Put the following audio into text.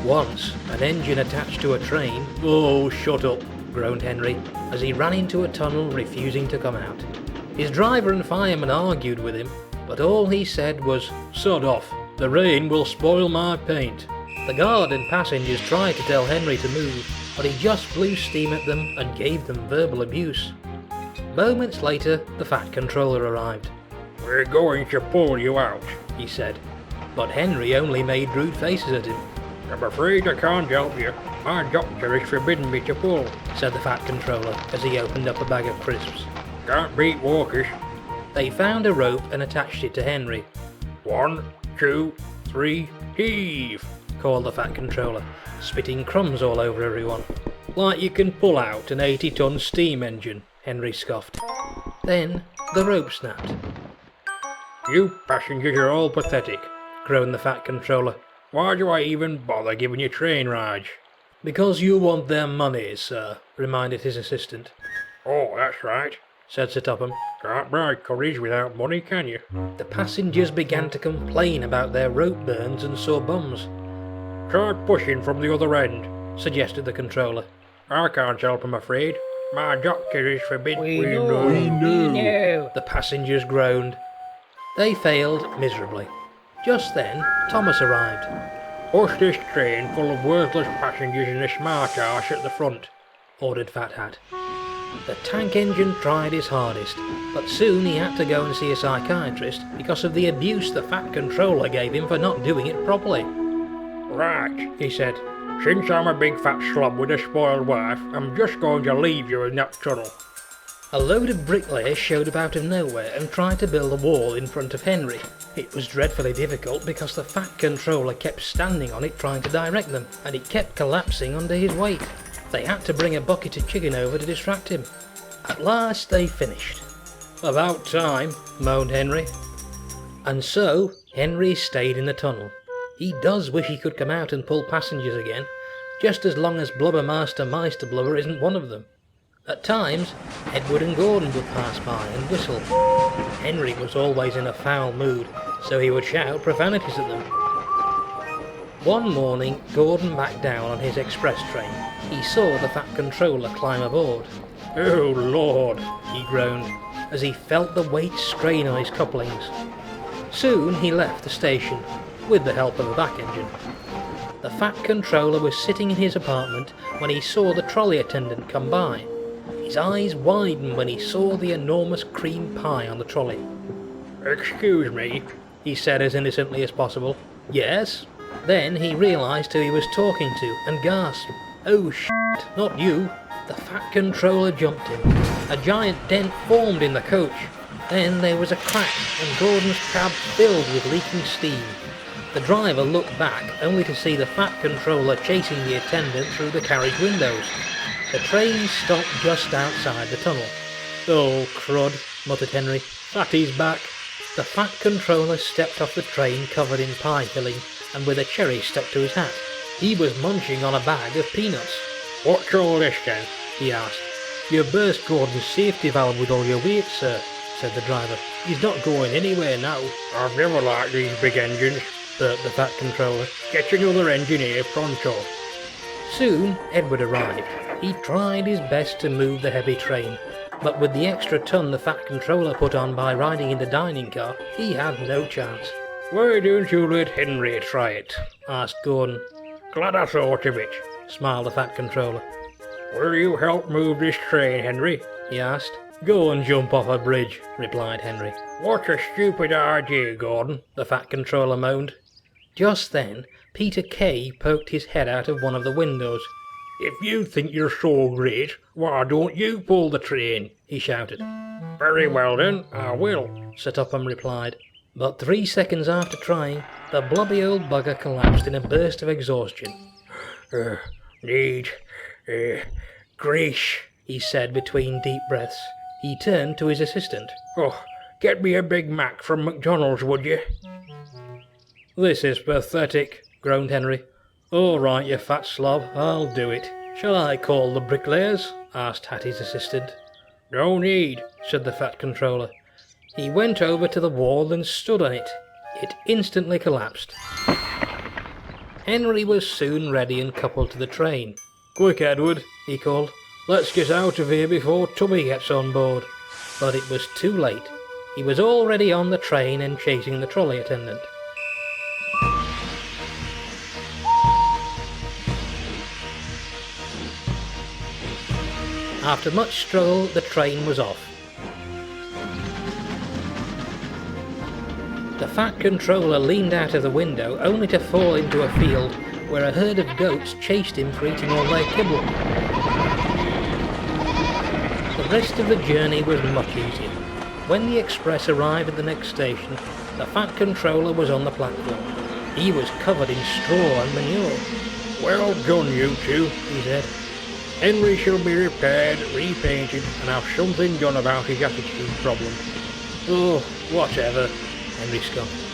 once an engine attached to a train. "Oh, shut up," groaned Henry, as he ran into a tunnel, refusing to come out. His driver and fireman argued with him, but all he said was, "Sod off, the rain will spoil my paint." The guard and passengers tried to tell Henry to move, but he just blew steam at them and gave them verbal abuse. Moments later, the Fat Controller arrived. "We're going to pull you out," he said, but Henry only made rude faces at him. "I'm afraid I can't help you. My doctor has forbidden me to pull," said the Fat Controller as he opened up a bag of crisps. "Can't beat walkers." They found a rope and attached it to Henry. 1, 2, 3, heave, called the Fat Controller, spitting crumbs all over everyone. "Like you can pull out an 80-ton steam engine," Henry scoffed. Then the rope snapped. "You passengers are all pathetic," groaned the Fat Controller. "Why do I even bother giving you train rides?" "Because you want their money, sir," reminded his assistant. "Oh, that's right," said Sir Topham. "Can't buy curries without money, can you?" The passengers began to complain about their rope burns and sore bums. "Try pushing from the other end," suggested the controller. "I can't help, I'm afraid. My doctor is forbidden." We know. The passengers groaned. They failed miserably. Just then, Thomas arrived. "Push this train full of worthless passengers in a smart arse at the front," ordered Fat Hat. The tank engine tried his hardest, but soon he had to go and see a psychiatrist because of the abuse the Fat Controller gave him for not doing it properly. "Right," he said. "Since I'm a big fat slob with a spoiled wife, I'm just going to leave you in that tunnel." A load of bricklayers showed up out of nowhere and tried to build a wall in front of Henry. It was dreadfully difficult because the Fat Controller kept standing on it trying to direct them, and it kept collapsing under his weight. They had to bring a bucket of chicken over to distract him. At last they finished. "About time," moaned Henry. And so Henry stayed in the tunnel. He does wish he could come out and pull passengers again, just as long as Blubbermaster Meisterblubber isn't one of them. At times, Edward and Gordon would pass by and whistle. Henry was always in a foul mood, so he would shout profanities at them. One morning, Gordon backed down on his express train. He saw the Fat Controller climb aboard. "Oh, Lord," he groaned, as he felt the weight strain on his couplings. Soon he left the station, with the help of a back engine. The Fat Controller was sitting in his apartment when he saw the trolley attendant come by. His eyes widened when he saw the enormous cream pie on the trolley. "Excuse me," he said as innocently as possible. "Yes?" Then he realised who he was talking to and gasped. "Oh shit, not you!" The Fat Controller jumped him. A giant dent formed in the coach. Then there was a crack and Gordon's cab filled with leaking steam. The driver looked back only to see the Fat Controller chasing the attendant through the carriage windows. The train stopped just outside the tunnel. "Oh, crud," muttered Henry. "Fatty's back." The Fat Controller stepped off the train covered in pie filling and with a cherry stuck to his hat. He was munching on a bag of peanuts. "What's all this then?" he asked. "You burst Gordon's safety valve with all your weight, sir," said the driver. "He's not going anywhere now." "I've never liked these big engines," burped the Fat Controller. "Get another engineer pronto." Soon Edward arrived. He tried his best to move the heavy train, but with the extra ton the Fat Controller put on by riding in the dining car, he had no chance. "Why don't you let Henry try it?" asked Gordon. "Glad I thought of it," smiled the Fat Controller. "Will you help move this train, Henry?" he asked. "Go and jump off a bridge," replied Henry. "What a stupid idea, Gordon," the Fat Controller moaned. Just then, Peter Kay poked his head out of one of the windows. "If you think you're so great, why don't you pull the train?" he shouted. "Very well then, I will," Sir Topham replied. But 3 seconds after trying, the blobby old bugger collapsed in a burst of exhaustion. Need grease," he said between deep breaths. He turned to his assistant. "Oh, get me a Big Mac from McDonald's, would you?" "This is pathetic," groaned Henry. "All right, you fat slob, I'll do it. Shall I call the bricklayers?" asked Hattie's assistant. "No need," said the Fat Controller. He went over to the wall and stood on it. It instantly collapsed. Henry was soon ready and coupled to the train. Quick, Edward, He called, let's get out of here before Tubby gets on board. but it was too late. He was already on the train and chasing the trolley attendant. After much struggle, the train was off. The Fat Controller leaned out of the window only to fall into a field where a herd of goats chased him for eating all their kibble. The rest of the journey was much easier. When the express arrived at the next station, the Fat Controller was on the platform. He was covered in straw and manure. Well done, you two, He said, Henry shall be repaired, repainted, and have something done about his attitude problem. "Oh, whatever," Henry scoffed.